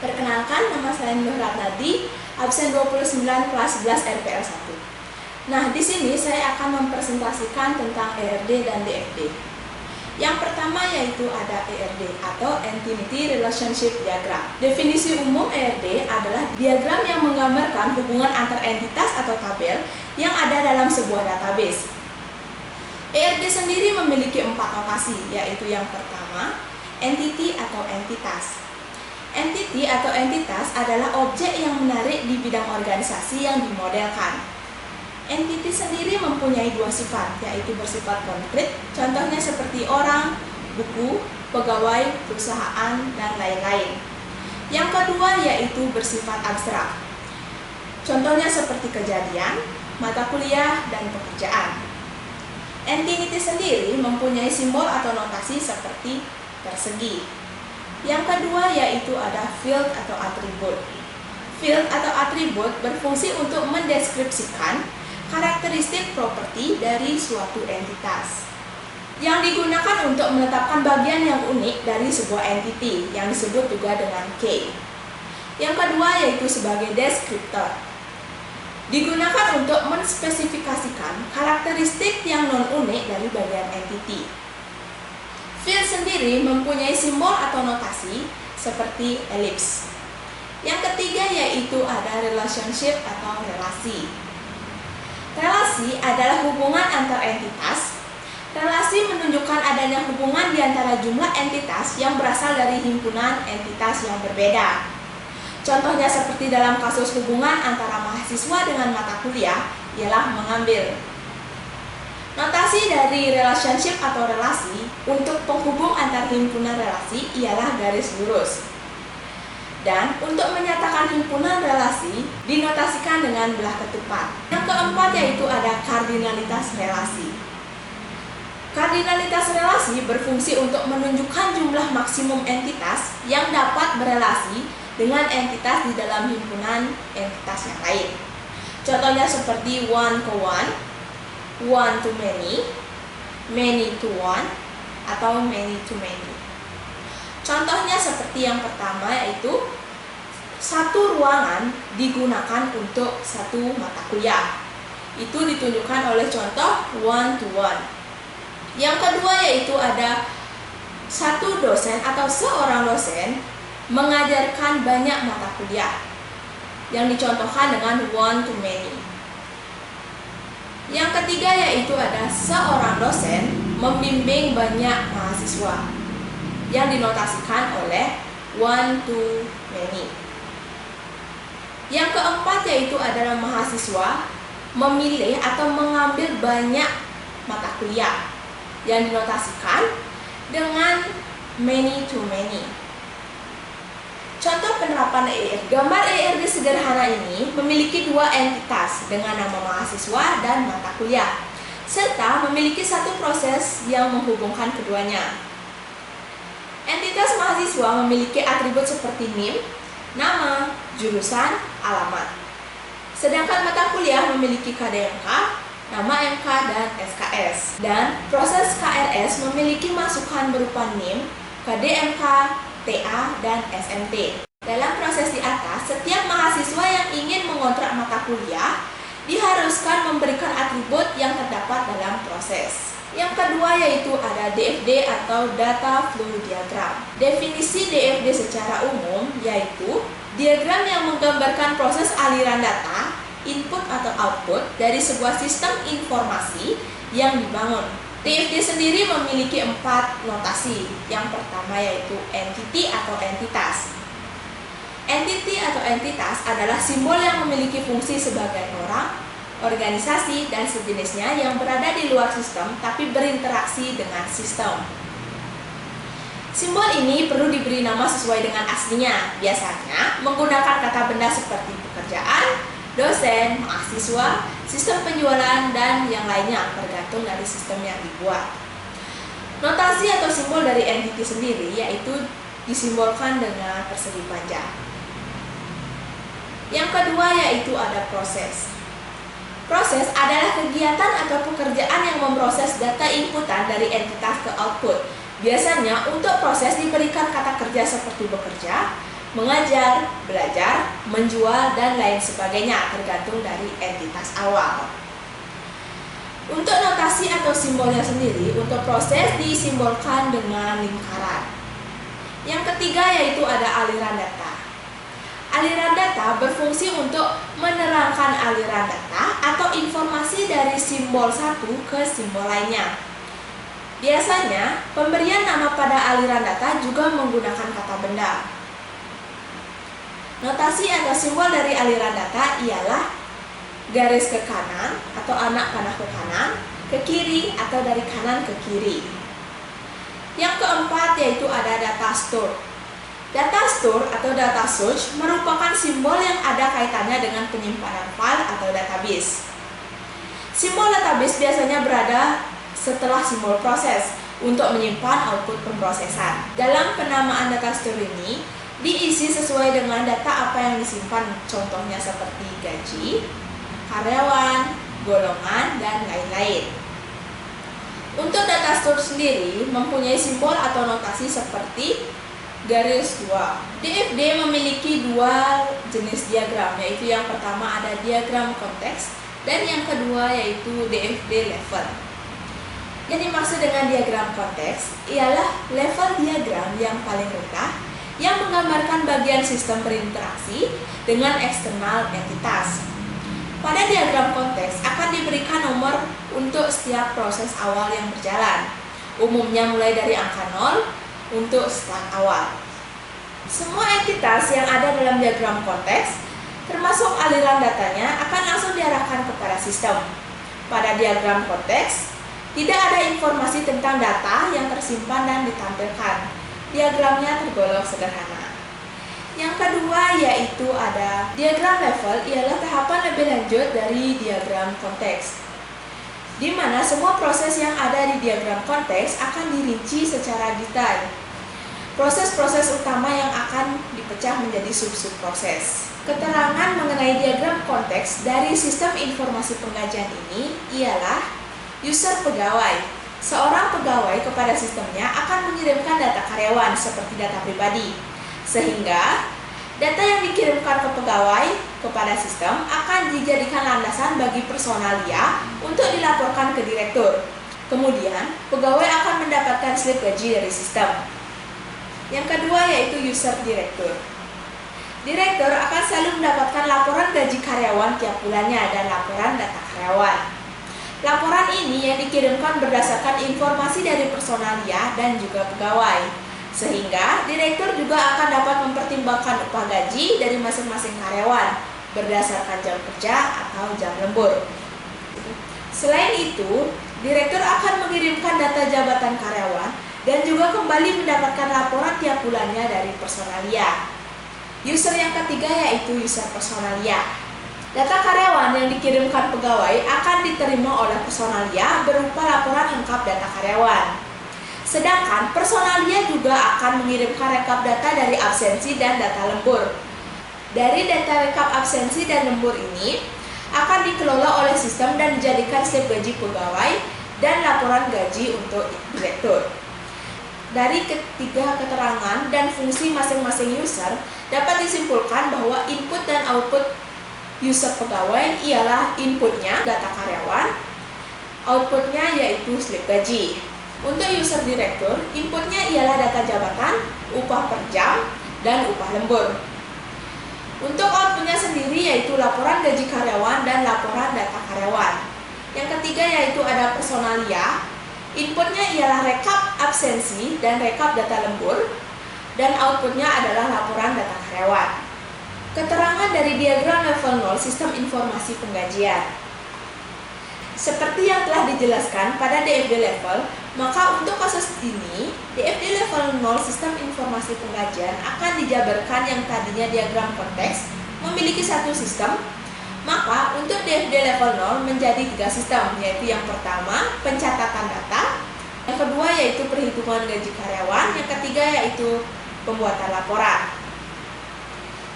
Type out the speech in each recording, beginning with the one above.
Perkenalkan, nama saya Nur Ratnadi, absen 29 kelas 11 RPL 1. Nah, di sini saya akan mempresentasikan tentang ERD dan DFD. Yang pertama yaitu ada ERD atau Entity Relationship Diagram. Definisi umum ERD adalah diagram yang menggambarkan hubungan antar entitas atau tabel yang ada dalam sebuah database. ERD sendiri memiliki 4 notasi, yaitu yang pertama, entity atau entitas. Entity atau entitas adalah objek yang menarik di bidang organisasi yang dimodelkan. Entity sendiri mempunyai 2 sifat, yaitu bersifat konkret, contohnya seperti orang, buku, pegawai, perusahaan, dan lain-lain. Yang kedua yaitu bersifat abstrak, contohnya seperti kejadian, mata kuliah, dan pekerjaan. Entity sendiri mempunyai simbol atau notasi seperti persegi. Yang kedua yaitu ada field atau atribut. Field atau atribut berfungsi untuk mendeskripsikan karakteristik properti dari suatu entitas yang digunakan untuk menetapkan bagian yang unik dari sebuah entity yang disebut juga dengan key. Yang kedua yaitu sebagai deskriptor, digunakan untuk menspesifikasikan karakteristik yang non-unik dari bagian entity. Field sendiri mempunyai simbol atau notasi seperti elips. Yang ketiga yaitu ada relationship atau relasi. Relasi adalah hubungan antar entitas. Relasi menunjukkan adanya hubungan di antara jumlah entitas yang berasal dari himpunan entitas yang berbeda. Contohnya seperti dalam kasus hubungan antara mahasiswa dengan mata kuliah ialah mengambil. Notasi dari relationship atau relasi untuk penghubung antar himpunan relasi ialah garis lurus. Dan untuk menyatakan himpunan relasi dinotasikan dengan belah ketupat. Yang keempat yaitu ada kardinalitas relasi. Kardinalitas relasi berfungsi untuk menunjukkan jumlah maksimum entitas yang dapat berelasi dengan entitas di dalam himpunan entitas yang lain. Contohnya seperti one to one, one to many to one, atau many to many. Contohnya seperti yang pertama yaitu satu ruangan digunakan untuk satu mata kuliah. Itu ditunjukkan oleh contoh one to one. Yang kedua yaitu ada satu dosen atau seorang dosen mengajarkan banyak mata kuliah, yang dicontohkan dengan one to many. Yang ketiga yaitu ada seorang dosen membimbing banyak mahasiswa, yang dinotasikan oleh one to many. Yang keempat yaitu adalah mahasiswa memilih atau mengambil banyak mata kuliah, yang dinotasikan dengan many to many. Contoh penerapan ERD. Gambar ERD sederhana ini memiliki 2 entitas dengan nama mahasiswa dan mata kuliah, serta memiliki satu proses yang menghubungkan keduanya. Entitas mahasiswa memiliki atribut seperti NIM, nama, jurusan, alamat. Sedangkan mata kuliah memiliki KDMK, nama MK, dan SKS. Dan proses KRS memiliki masukan berupa NIM, KDMK, TA, dan SMT. Dalam proses di atas, setiap mahasiswa yang ingin mengontrak mata kuliah diharuskan memberikan atribut yang terdapat dalam proses. Yang kedua yaitu ada DFD atau Data Flow Diagram. Definisi DFD secara umum yaitu diagram yang menggambarkan proses aliran data, input atau output dari sebuah sistem informasi yang dibangun. DFD sendiri memiliki 4 notasi. Yang pertama yaitu entity atau entitas. Entity atau entitas adalah simbol yang memiliki fungsi sebagai orang, organisasi, dan sejenisnya yang berada di luar sistem tapi berinteraksi dengan sistem. Simbol ini perlu diberi nama sesuai dengan aslinya, biasanya menggunakan kata benda seperti pekerjaan, dosen, mahasiswa, sistem penjualan, dan yang lainnya tergantung dari sistem yang dibuat. Notasi atau simbol dari entity sendiri yaitu disimbolkan dengan persegi panjang. Yang kedua yaitu ada proses. Proses adalah kegiatan atau pekerjaan yang memproses data inputan dari entitas ke output. Biasanya untuk proses diberikan kata kerja seperti bekerja, mengajar, belajar, menjual, dan lain sebagainya, tergantung dari entitas awal. Untuk notasi atau simbolnya sendiri, untuk proses disimbolkan dengan lingkaran. Yang ketiga yaitu ada aliran data. Aliran data berfungsi untuk menerangkan aliran data atau informasi dari simbol satu ke simbol lainnya. Biasanya, pemberian nama pada aliran data juga menggunakan kata benda. Notasi atau simbol dari aliran data ialah garis ke kanan atau anak panah ke kanan, ke kiri atau dari kanan ke kiri. Yang keempat yaitu ada data store. Data store atau data source merupakan simbol yang ada kaitannya dengan penyimpanan file atau database. Simbol database biasanya berada setelah simbol proses untuk menyimpan output pemrosesan. Dalam penamaan data store ini diisi sesuai dengan data apa yang disimpan, contohnya seperti gaji, karyawan, golongan, dan lain-lain. Untuk data store sendiri mempunyai simbol atau notasi seperti garis 2. DFD memiliki dua jenis diagram, yaitu yang pertama ada diagram konteks dan yang kedua yaitu DFD level. Yang dimaksud dengan diagram konteks ialah level diagram yang paling rendah yang menggambarkan bagian sistem berinteraksi dengan eksternal entitas. Pada diagram konteks akan diberikan nomor untuk setiap proses awal yang berjalan, umumnya mulai dari angka 0 untuk start awal. Semua entitas yang ada dalam diagram konteks, termasuk aliran datanya, akan langsung diarahkan kepada sistem. Pada diagram konteks, tidak ada informasi tentang data yang tersimpan dan ditampilkan. Diagramnya tergolong sederhana. Yang kedua yaitu ada diagram level, ialah tahapan lebih lanjut dari diagram konteks, di mana semua proses yang ada di diagram konteks akan dirinci secara detail. Proses-proses utama yang akan dipecah menjadi sub-sub proses. Keterangan mengenai diagram konteks dari sistem informasi penggajian ini ialah user pegawai. Seorang pegawai kepada sistemnya akan mengirimkan data karyawan seperti data pribadi, sehingga data yang dikirimkan ke pegawai kepada sistem akan dijadikan landasan bagi personalia untuk dilaporkan ke direktur. Kemudian, pegawai akan mendapatkan slip gaji dari sistem. Yang kedua yaitu user direktur. Direktur akan selalu mendapatkan laporan gaji karyawan tiap bulannya dan laporan data karyawan. Laporan ini yang dikirimkan berdasarkan informasi dari personalia dan juga pegawai, sehingga direktur juga akan dapat mempertimbangkan upah gaji dari masing-masing karyawan berdasarkan jam kerja atau jam lembur. Selain itu, direktur akan mengirimkan data jabatan karyawan dan juga kembali mendapatkan laporan tiap bulannya dari personalia. User yang ketiga yaitu user personalia. Data karyawan yang dikirimkan pegawai akan diterima oleh personalia berupa laporan lengkap data karyawan. Sedangkan personalia juga akan mengirimkan rekap data dari absensi dan data lembur. Dari data rekap absensi dan lembur ini akan dikelola oleh sistem dan dijadikan slip gaji pegawai dan laporan gaji untuk direktur. Dari ketiga keterangan dan fungsi masing-masing user dapat disimpulkan bahwa input dan output user pegawai ialah inputnya data karyawan, outputnya yaitu slip gaji. Untuk user direktur, inputnya ialah data jabatan, upah per jam, dan upah lembur. Untuk outputnya sendiri yaitu laporan gaji karyawan dan laporan data karyawan. Yang ketiga yaitu ada personalia, inputnya ialah rekap absensi dan rekap data lembur, dan outputnya adalah laporan data karyawan. Keterangan dari diagram level 0 sistem informasi penggajian. Seperti yang telah dijelaskan pada DFD level, maka untuk kasus ini, DFD level 0 sistem informasi penggajian akan dijabarkan yang tadinya diagram konteks memiliki satu sistem, maka untuk DFD level 0 menjadi 3 sistem, yaitu yang pertama pencatatan data, yang kedua yaitu perhitungan gaji karyawan, yang ketiga yaitu pembuatan laporan.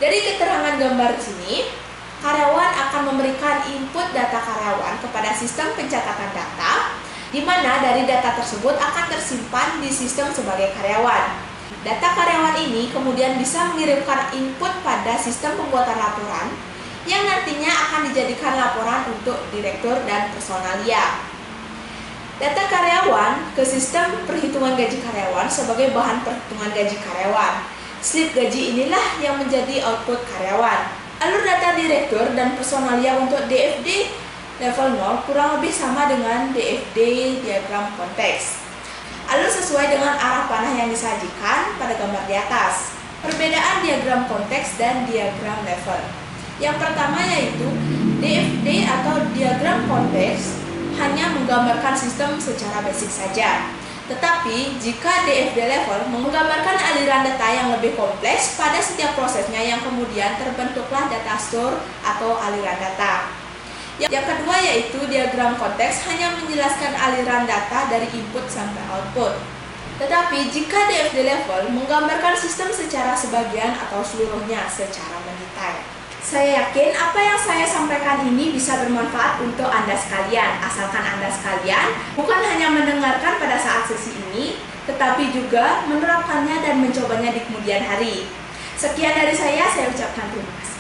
Dari keterangan gambar sini, karyawan akan memberikan input data karyawan kepada sistem pencatatan data, di mana dari data tersebut akan tersimpan di sistem sebagai karyawan. Data karyawan ini kemudian bisa mengirimkan input pada sistem pembuatan laporan yang nantinya akan dijadikan laporan untuk direktur dan personalia. Data karyawan ke sistem perhitungan gaji karyawan sebagai bahan perhitungan gaji karyawan. Slip gaji inilah yang menjadi output karyawan. Alur data direktur dan personalia untuk DFD level 0 kurang lebih sama dengan DFD diagram konteks. Alur sesuai dengan arah panah yang disajikan pada gambar di atas. Perbedaan diagram konteks dan diagram level. Yang pertama yaitu DFD atau diagram konteks hanya menggambarkan sistem secara basic saja. Tetapi jika DFD level menggambarkan aliran data yang lebih kompleks pada setiap prosesnya yang kemudian terbentuklah data store atau aliran data. Yang kedua yaitu diagram konteks hanya menjelaskan aliran data dari input sampai output. Tetapi jika DFD level menggambarkan sistem secara sebagian atau seluruhnya secara mendetail. Saya yakin apa yang saya sampaikan ini bisa bermanfaat untuk Anda sekalian, asalkan Anda sekalian bukan hanya mendengarkan pada saat sesi ini, tetapi juga menerapkannya dan mencobanya di kemudian hari. Sekian dari saya ucapkan terima kasih.